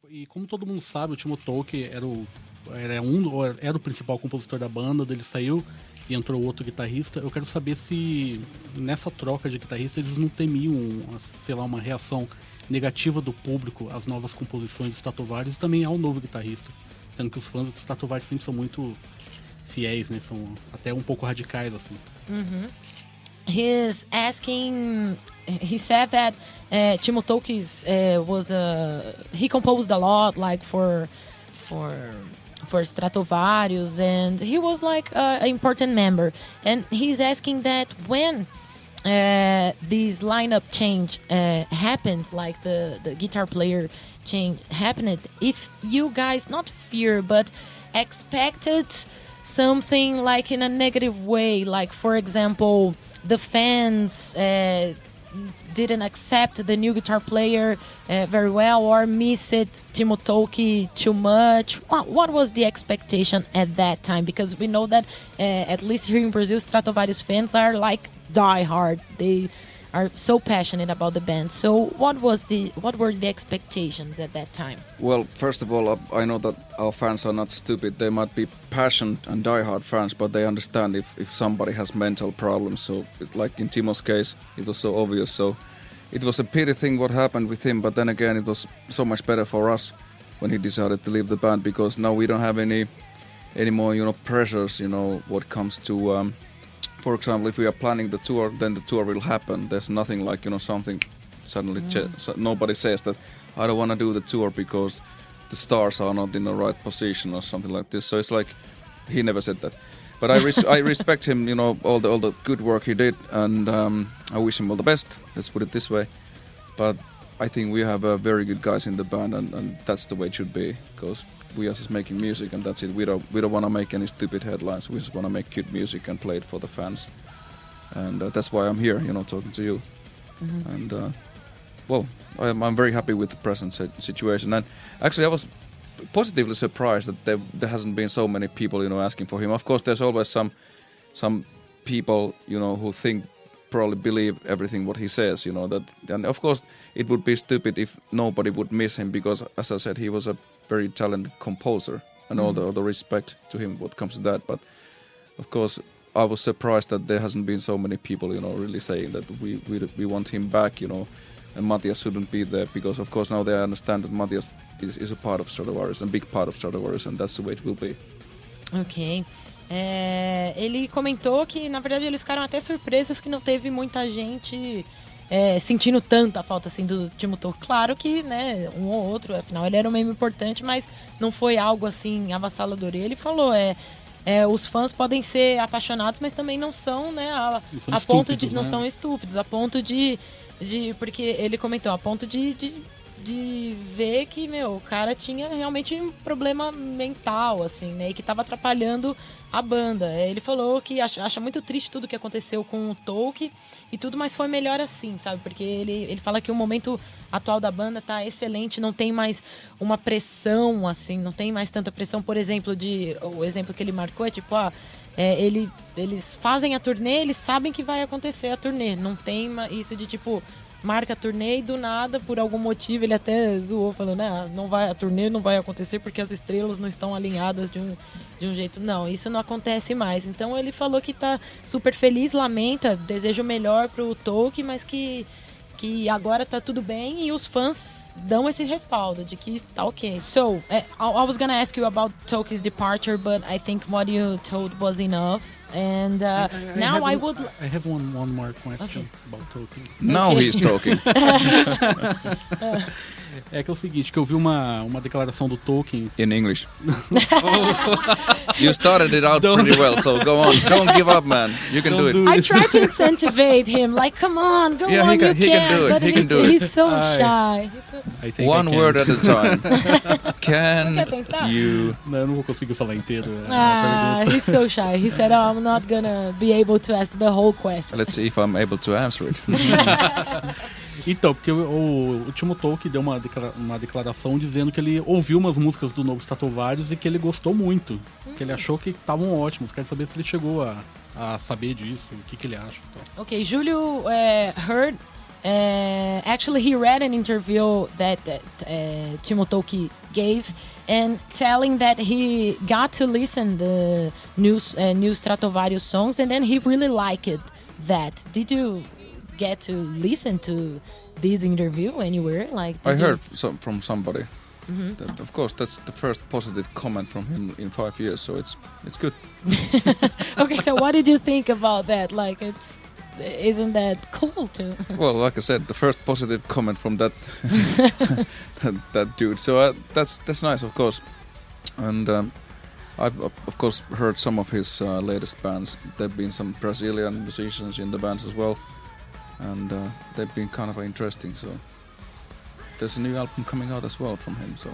E como todo mundo sabe, o Timo Tolkki era o principal compositor da banda, ele saiu e entrou outro guitarrista. Eu quero saber se nessa troca de guitarrista eles não temiam, sei lá, uma reação negativa do público às novas composições do Stratovarius e também ao novo guitarrista. Sendo que os fãs do Stratovarius sempre são muito fiéis, né? São até um pouco radicais, assim. Mm-hmm. He said that Timo Tolkki he composed a lot, like for Stratovarius, and he was like an important member. And he's asking that when this lineup change happened, like the guitar player change happened, if you guys not fear but expected something like in a negative way, like for example, the fans didn't accept the new guitar player very well, or missed Timo Tolkki too much. What was the expectation at that time? Because we know that at least here in Brazil, Stratovarius fans are like die hard. They are so passionate about the band. So what were the expectations at that time? Well, first of all, I know that our fans are not stupid. They might be passionate and die-hard fans, but they understand if somebody has mental problems. So, like in Timo's case, it was so obvious. So, it was a pity thing what happened with him. But then again, it was so much better for us when he decided to leave the band, because now we don't have any more, pressures. What comes to for example, if we are planning the tour, then the tour will happen. There's nothing like, something suddenly nobody says that I don't want to do the tour because the stars are not in the right position or something like this. So it's like he never said that. But I respect him, all the good work he did, and I wish him all the best. Let's put it this way. But I think we have very good guys in the band, and that's the way it should be, because we are just making music and that's it. We don't want to make any stupid headlines. We just want to make good music and play it for the fans, and that's why I'm here, talking to you. Mm-hmm. And I'm very happy with the present situation. And actually, I was positively surprised that there hasn't been so many people, asking for him. Of course, there's always some people, who probably believe everything what he says, that. And of course, it would be stupid if nobody would miss him, because, as I said, he was a very talented composer, and all the respect to him what comes to that. But of course, I was surprised that there hasn't been so many people, really saying that we want him back, and Matias shouldn't be there, because of course now they understand that Matias is a part of Stratovarius, a big part of Stratovarius, and that's the way it will be. Ok. Ele comentou que, na verdade, eles ficaram até surpresos que não teve muita gente sentindo tanta falta assim do Timo Tolkki. Claro que, né, um ou outro, afinal ele era um membro importante, mas não foi algo assim avassalador. E ele falou, os fãs podem ser apaixonados, mas também não são, né, a ponto de, não são estúpidos, a ponto de porque ele comentou, a ponto de ver que, o cara tinha realmente um problema mental, assim, né, e que tava atrapalhando a banda. Ele falou que acha muito triste tudo que aconteceu com o Tolkki e tudo, mas foi melhor assim, sabe? Porque ele fala que o momento atual da banda tá excelente, não tem mais uma pressão, assim, não tem mais tanta pressão, por exemplo, o exemplo que ele marcou é tipo, eles fazem a turnê, eles sabem que vai acontecer a turnê, não tem isso de tipo, marca a turnê e do nada, por algum motivo, ele até zoou, falando, a turnê não vai acontecer porque as estrelas não estão alinhadas de um jeito. Não, isso não acontece mais. Então ele falou que tá super feliz, lamenta, deseja o melhor pro Tolkki, mas que agora tá tudo bem, e os fãs dão esse respaldo de que tá ok. So, I was gonna ask you about Tolkki's departure, but I think what you told was enough. And now I have one more question about Tolkki. Now he's talking. É que é o seguinte, que eu vi uma declaração do Tolkien. In English. You started it out pretty well, so go on. Don't give up, man. You can do it. I try to incentivize him, like, come on, go on, he can do it. But he can do it. He's so shy. One word at a time. Can you... Não, eu não vou conseguir falar inteiro. He's so shy. He said, I'm not gonna be able to ask the whole question. Let's see if I'm able to answer it. Então, porque o Timo Tolkki deu uma declaração dizendo que ele ouviu umas músicas do novo Stratovarius e que ele gostou muito, que ele achou que estavam ótimos. Quero saber se ele chegou a saber disso, o que ele acha. Então. Okay, Julio heard Actually, he read an interview that Timo Tolkki gave, and telling that he got to listen the new Stratovarius songs, and then he really liked that. Did you get to listen to this interview anywhere? Like, I heard from somebody. That, of course, that's the first positive comment from him in 5 years, so it's good. Okay, so what did you think about that? Like, isn't that cool too? Well, like I said, the first positive comment from that that dude. So that's nice, of course. And I've of course heard some of his latest bands. There've been some Brazilian musicians in the bands as well, and they've been kind of interesting. So there's a new album coming out as well from him. So.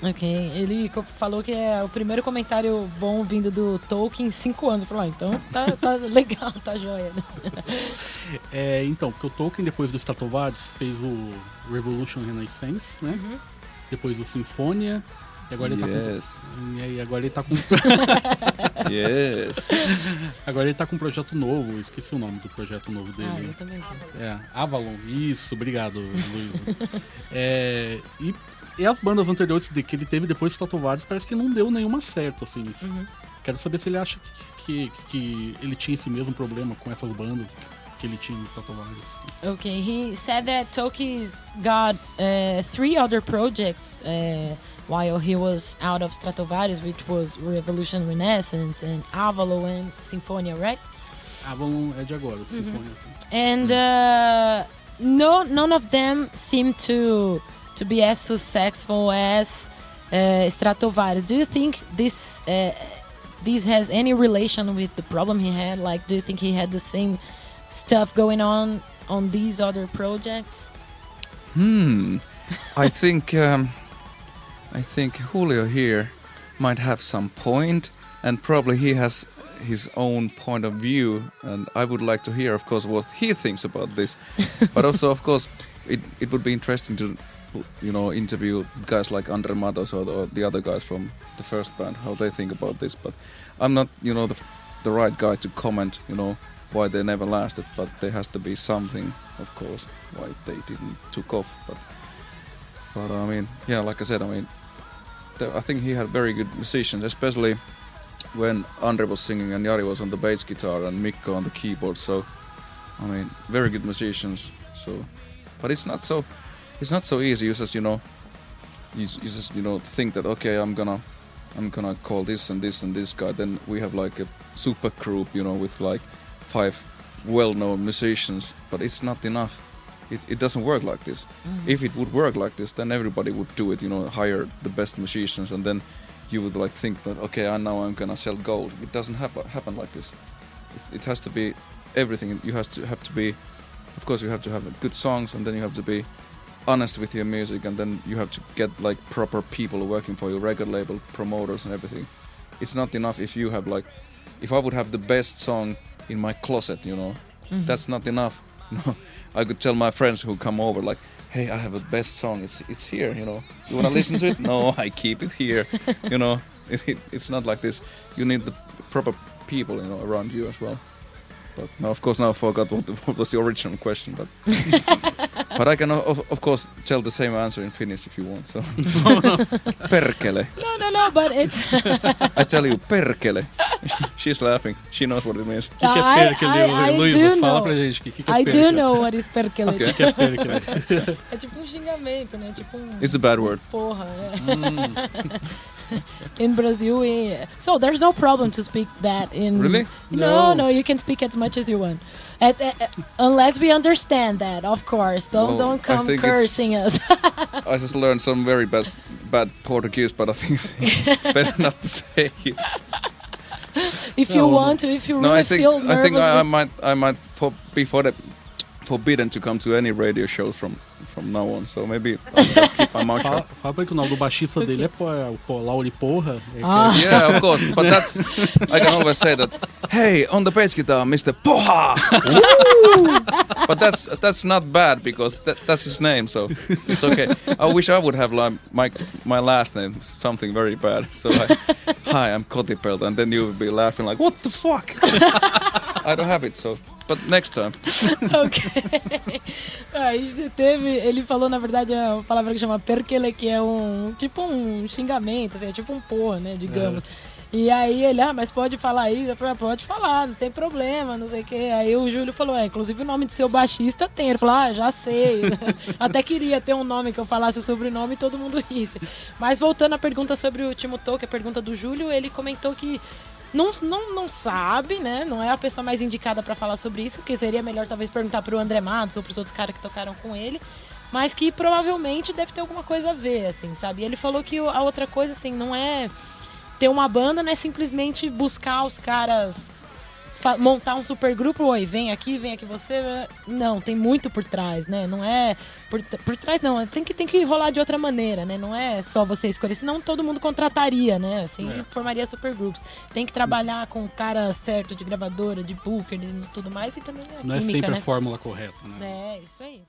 Ok, ele falou que é o primeiro comentário bom vindo do Tolkien em 5 anos por lá, então tá legal, tá joia. Então, porque o Tolkien, depois do Stratovarius, fez o Revolution Renaissance, né? Depois do Sinfonia, e agora ele tá com... E agora ele tá com... Agora ele tá com um projeto novo, esqueci o nome do projeto novo dele. Eu também sei. Avalon, isso, obrigado, Luiz. E as bandas anteriores que ele teve depois do Stratovarius parece que não deu nenhuma certo, assim. Quero saber se ele acha que ele tinha esse mesmo problema com essas bandas que ele tinha no Stratovarius. Okay, he said that Tolkki's got 3 other projects while he was out of Stratovarius, which was Revolution Renaissance and Avalon and Sinfonia, right? Avalon é de agora, Sinfonia. And none of them seem to be as successful as Stratovarius. Do you think this has any relation with the problem he had? Like, do you think he had the same stuff going on these other projects? I think Julio here might have some point, and probably he has his own point of view, and I would like to hear, of course, what he thinks about this. But also, of course, it would be interesting to interview guys like Andre Matos or the other guys from the first band, how they think about this. But I'm not, the right guy to comment, why they never lasted. But there has to be something, of course, why they didn't took off. But I mean, yeah, like I said, I think he had very good musicians, especially when Andre was singing and Jari was on the bass guitar and Mikko on the keyboard. So, very good musicians. So, but it's not so easy. You just think that, okay, I'm gonna call this and this and this guy. Then we have like a super group, with like 5 well-known musicians. But it's not enough. It doesn't work like this. If it would work like this, then everybody would do it. Hire the best musicians, and then you would like think that, okay, now I'm gonna sell gold. It doesn't happen like this. It has to be everything. You have to be, of course, you have to have good songs, and then you have to be honest with your music, and then you have to get like proper people working for your record label, promoters and everything. It's not enough if you have if I would have the best song in my closet, that's not enough. I could tell my friends who come over like, hey, I have a best song, it's here, you wanna listen to it? No, I keep it here. It's not like this. You need the proper people, around you as well. But now, of course, I forgot what was the original question, but I can of course tell the same answer in Finnish if you want. So, perkele. No, but it's. I tell you, perkele. She's laughing. She knows what it means. O que é perkele, Luísa? Fala pra gente. O que é perkele? I do know what is perkele. O que é perkele? É tipo xingamento, né? Tipo It's a bad word. Porra, in Brazil, so there's no problem to speak that in. Really? No, you can speak as much as you want, unless we understand that, of course. Don't come cursing us. I just learned some very bad Portuguese, but I think it's better not to say it. If you want to, if you really feel nervous. I think I might be forbidden to come to any radio shows from now on, so maybe I'll keep my mouth shut. Fala pra ele que o nome do baixista dele é Lauri Porra. Yeah, of course, but I can always say that, hey, on the bass guitar, Mr. Porra! But that's not bad, because that's his name, so it's okay. I wish I would have my last name, something very bad. So hi, I'm Kotipelto, and then you would be laughing like, what the fuck? I don't have it, so but next time. Ok. A gente ele falou, na verdade, a palavra que chama perkele, que é tipo um xingamento, assim, é tipo um porra, né, digamos. E aí ele, mas pode falar isso? Eu falei, pode falar, não tem problema, não sei o quê. Aí o Júlio falou, inclusive o nome de seu baixista tem. Ele falou, já sei. Até queria ter um nome que eu falasse o sobrenome e todo mundo risse. Mas voltando à pergunta sobre o Timo Tolkki, a pergunta do Júlio, ele comentou que não sabe, né? Não é a pessoa mais indicada para falar sobre isso, que seria melhor talvez perguntar pro André Matos ou pros outros caras que tocaram com ele. Mas que provavelmente deve ter alguma coisa a ver, assim, sabe? E ele falou que a outra coisa, assim, não é... Ter uma banda não é simplesmente buscar os caras, montar um supergrupo, vem aqui você... Não, tem muito por trás, né? Não é... Por trás não, tem que rolar de outra maneira, né? Não é só você escolher, senão todo mundo contrataria, né? Assim, formaria supergrupos. Tem que trabalhar com o cara certo de gravadora, de booker e tudo mais, e também a não química, é sempre né? a fórmula correta, né? É, isso aí.